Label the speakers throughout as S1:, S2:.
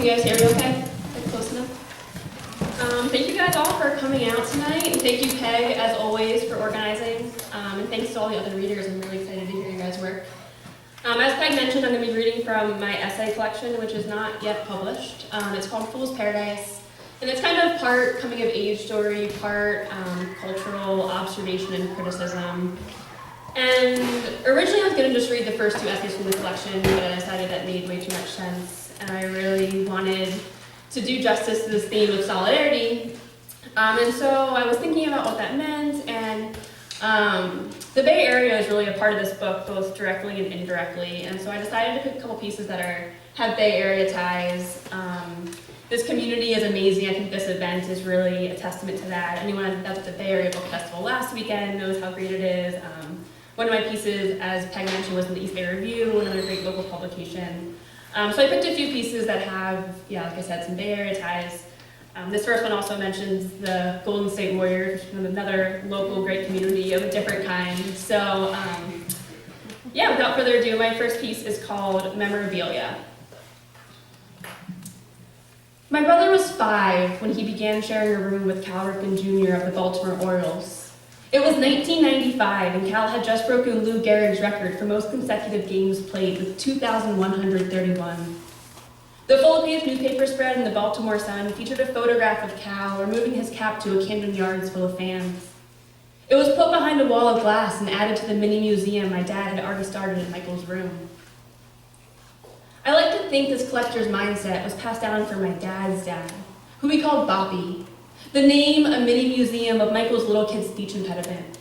S1: Can you guys hear me okay? Is it close enough? Thank you guys all for coming out tonight, and thank you, Peg, as always, for organizing. And thanks to all the other readers. I'm really excited to hear you guys' work. As Peg mentioned, I'm going to be reading from my essay collection, which is not yet published. It's called Fool's Paradise, and it's kind of part coming-of-age story, part cultural observation and criticism. And originally I was going to just read the first two essays from the collection, but I decided that made way too much sense, and I really wanted to do justice to this theme of solidarity. And so I was thinking about what that meant, and the Bay Area is really a part of this book, both directly and indirectly, and so I decided to pick a couple pieces that have Bay Area ties. This community is amazing. I think this event is really a testament to that. Anyone that's at the Bay Area Book Festival last weekend knows how great it is. One of my pieces, as Peg mentioned, was in the East Bay Review, another great local publication. So I picked a few pieces that have, like I said, some Bay Area ties. This first one also mentions the Golden State Warriors, another local great community of a different kind. So without further ado, my first piece is called Memorabilia. My brother was 5 when he began sharing a room with Cal Ripken Jr. of the Baltimore Orioles. It was 1995, and Cal had just broken Lou Gehrig's record for most consecutive games played with 2,131. The full-page newspaper spread in the Baltimore Sun featured a photograph of Cal removing his cap to a Camden Yards full of fans. It was put behind a wall of glass and added to the mini museum my dad had already started in Michael's room. I like to think this collector's mindset was passed down from my dad's dad, who we called Boppy, the name a mini museum of Michael's little kid speech impediment.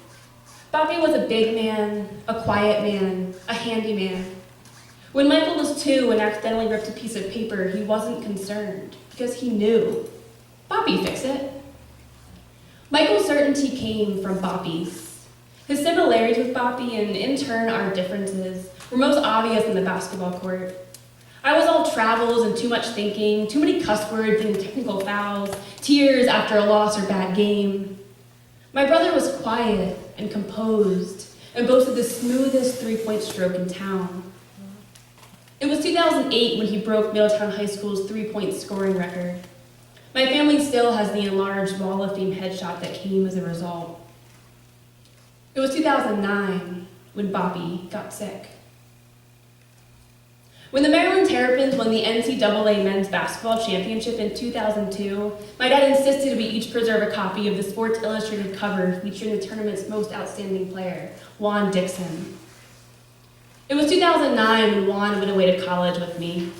S1: Boppy was a big man, a quiet man, a handyman. When Michael was 2 and accidentally ripped a piece of paper, he wasn't concerned because he knew. Boppy fix it. Michael's certainty came from Boppy's. His similarities with Boppy, and in turn our differences, were most obvious in the basketball court. I was all travels and too much thinking, too many cuss words and technical fouls, tears after a loss or bad game. My brother was quiet and composed and boasted the smoothest three-point stroke in town. It was 2008 when he broke Middletown High School's three-point scoring record. My family still has the enlarged Wall of Fame headshot that came as a result. It was 2009 when Boppy got sick. When the Maryland Terrapins won the NCAA Men's Basketball Championship in 2002, my dad insisted we each preserve a copy of the Sports Illustrated cover featuring the tournament's most outstanding player, Juan Dixon. It was 2009 when Juan went away to college with me.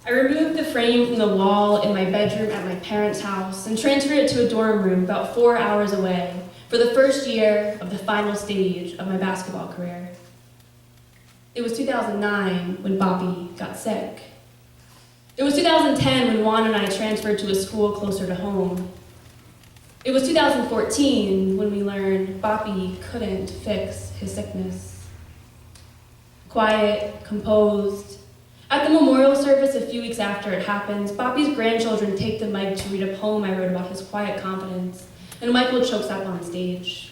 S1: I removed the frame from the wall in my bedroom at my parents' house and transferred it to a dorm room about 4 hours away for the first year of the final stage of my basketball career. It was 2009 when Boppy got sick. It was 2010 when Juan and I transferred to a school closer to home. It was 2014 when we learned Boppy couldn't fix his sickness. Quiet, composed. At the memorial service a few weeks after it happens, Boppy's grandchildren take the mic to read a poem I wrote about his quiet confidence, and Michael chokes up on stage.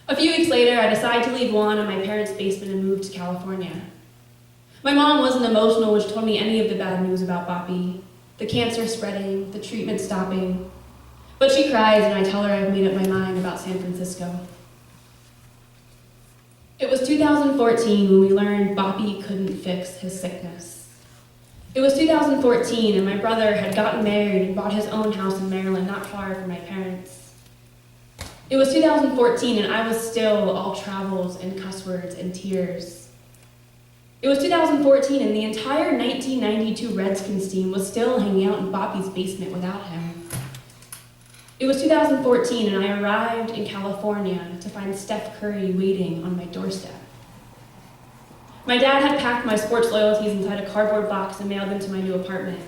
S1: A few weeks later, I decided to leave Juan in my parents' basement and move to California. My mom wasn't emotional when she told me any of the bad news about Boppy, the cancer spreading, the treatment stopping. But she cries and I tell her I've made up my mind about San Francisco. It was 2014 when we learned Boppy couldn't fix his sickness. It was 2014 and my brother had gotten married and bought his own house in Maryland not far from my parents. It was 2014 and I was still all travels and cuss words and tears. It was 2014 and the entire 1992 Redskins team was still hanging out in Boppy's basement without him. It was 2014 and I arrived in California to find Steph Curry waiting on my doorstep. My dad had packed my sports loyalties inside a cardboard box and mailed them to my new apartment.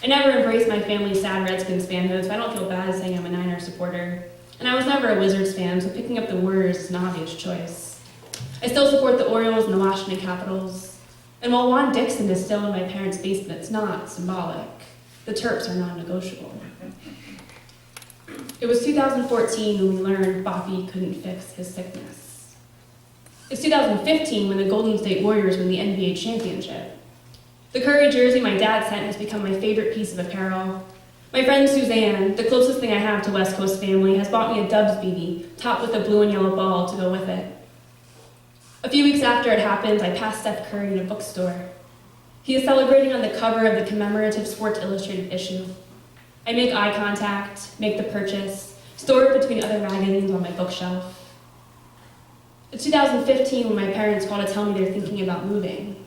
S1: I never embraced my family's sad Redskins fanhood, so I don't feel bad saying I'm a Niners supporter. And I was never a Wizards fan, so picking up the Warriors is an obvious choice. I still support the Orioles and the Washington Capitals. And while Juan Dixon is still in my parents' basement, it's not symbolic. The Terps are non-negotiable. It was 2014 when we learned Boppy couldn't fix his sickness. It's 2015 when the Golden State Warriors win the NBA championship. The Curry jersey my dad sent has become my favorite piece of apparel. My friend Suzanne, the closest thing I have to West Coast family, has bought me a Dubs BB, topped with a blue and yellow ball to go with it. A few weeks after it happened, I passed Steph Curry in a bookstore. He is celebrating on the cover of the commemorative Sports Illustrated issue. I make eye contact, make the purchase, store it between other magazines on my bookshelf. It's 2015 when my parents call to tell me they're thinking about moving.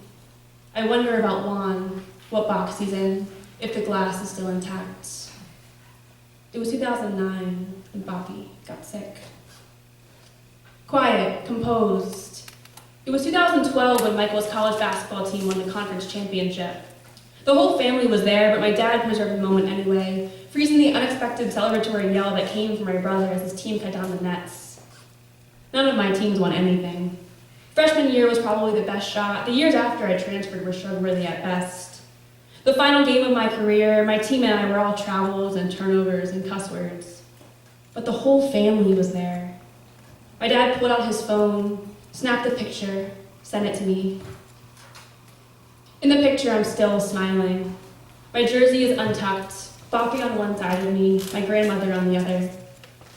S1: I wonder about Juan, what box he's in, if the glass is still intact. It was 2009 when Bobby got sick. Quiet, composed. It was 2012 when Michael's college basketball team won the conference championship. The whole family was there, but my dad preserved the moment anyway, freezing the unexpected celebratory yell that came from my brother as his team cut down the nets. None of my teams won anything. Freshman year was probably the best shot. The years after I transferred were shrug-worthy at best. The final game of my career, my team and I were all travels and turnovers and cuss words. But the whole family was there. My dad pulled out his phone, snapped a picture, sent it to me. In the picture, I'm still smiling. My jersey is untucked, Boppy on one side of me, my grandmother on the other.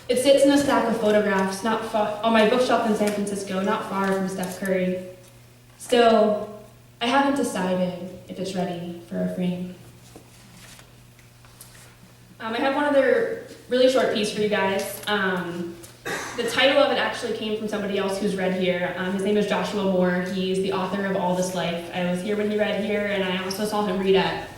S1: It sits in a stack of photographs on my bookshelf in San Francisco, not far from Steph Curry. Still, I haven't decided if it's ready for a frame. I have one other really short piece for you guys. The title of it actually came from somebody else who's read here. His name is Joshua Moore. He's the author of All This Life. I was here when he read here, and I also saw him read at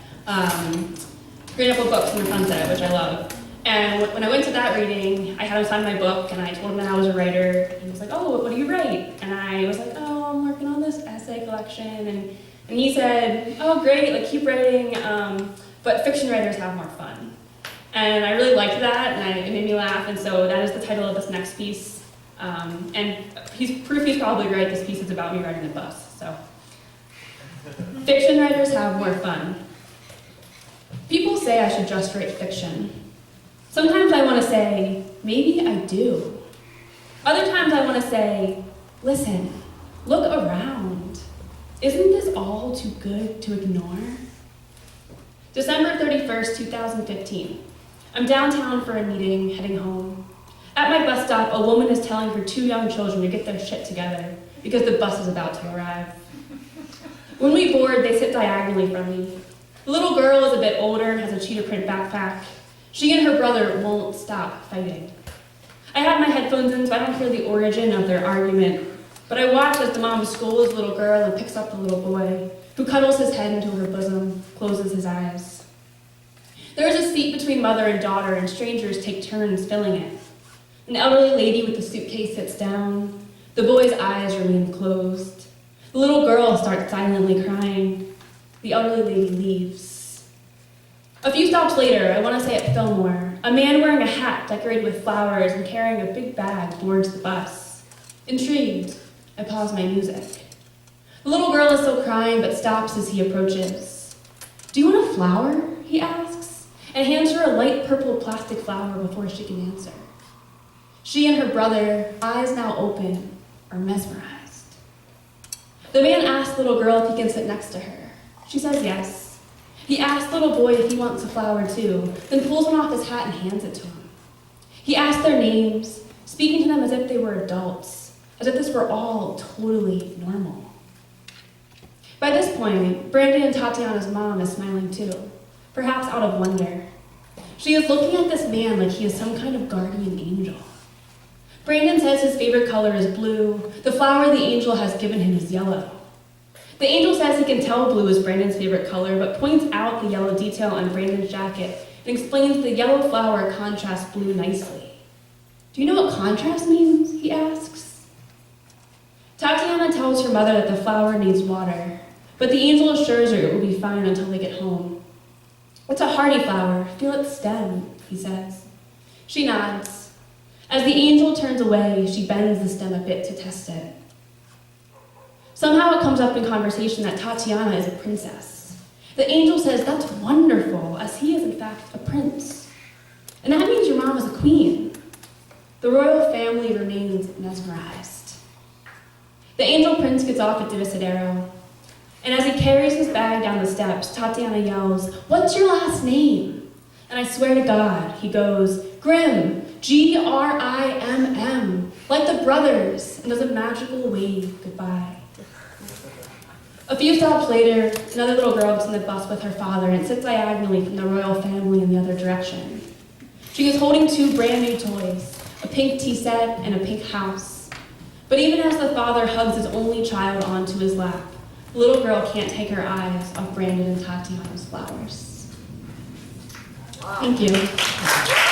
S1: Green Apple Books in the Sunset, which I love. And when I went to that reading, I had him sign my book, and I told him that I was a writer. And he was like, "Oh, what do you write?" And I was like, "Oh, I'm working on this essay collection." And he said, "Oh, great, like keep writing, but fiction writers have more fun." And I really liked that, and it made me laugh, and so that is the title of this next piece. And he's probably right, this piece is about me riding the bus, so. Fiction writers have more fun. People say I should just write fiction. Sometimes I want to say, maybe I do. Other times I want to say, listen, look around. Isn't this all too good to ignore? December 31st, 2015. I'm downtown for a meeting, heading home. At my bus stop, a woman is telling her 2 young children to get their shit together because the bus is about to arrive. When we board, they sit diagonally from me. The little girl is a bit older and has a cheetah print backpack. She and her brother won't stop fighting. I have my headphones in, so I don't hear the origin of their argument, but I watch as the mom scolds the little girl and picks up the little boy, who cuddles his head into her bosom, closes his eyes. There is a seat between mother and daughter, and strangers take turns filling it. An elderly lady with a suitcase sits down. The boy's eyes remain closed. The little girl starts silently crying. The elderly lady leaves. A few stops later, I want to say at Fillmore, a man wearing a hat decorated with flowers and carrying a big bag boards the bus. Intrigued, I pause my music. The little girl is still crying, but stops as he approaches. "Do you want a flower?" he asks, and hands her a light purple plastic flower before she can answer. She and her brother, eyes now open, are mesmerized. The man asks the little girl if he can sit next to her. She says yes. He asks the little boy if he wants a flower too, then pulls one off his hat and hands it to him. He asks their names, speaking to them as if they were adults, as if this were all totally normal. By this point, Brandon and Tatiana's mom is smiling too, perhaps out of wonder. She is looking at this man like he is some kind of guardian angel. Brandon says his favorite color is blue. The flower the angel has given him is yellow. The angel says he can tell blue is Brandon's favorite color, but points out the yellow detail on Brandon's jacket and explains the yellow flower contrasts blue nicely. "Do you know what contrast means?" he asks. Tatiana tells her mother that the flower needs water, but the angel assures her it will be fine until they get home. "It's a hardy flower. Feel its stem," he says. She nods. As the angel turns away, she bends the stem a bit to test it. Somehow it comes up in conversation that Tatiana is a princess. The angel says that's wonderful, as he is in fact a prince. And that means your mom is a queen. The royal family remains mesmerized. The angel prince gets off at Divisadero. And as he carries his bag down the steps, Tatiana yells, "What's your last name?" And I swear to God, he goes, "Grimm, Grimm, like the brothers," and does a magical wave goodbye. A few stops later, another little girl gets on the bus with her father and sits diagonally from the royal family in the other direction. She is holding two brand new toys, a pink tea set and a pink house. But even as the father hugs his only child onto his lap, the little girl can't take her eyes off Brandon and Tatiana's flowers. Wow. Thank you.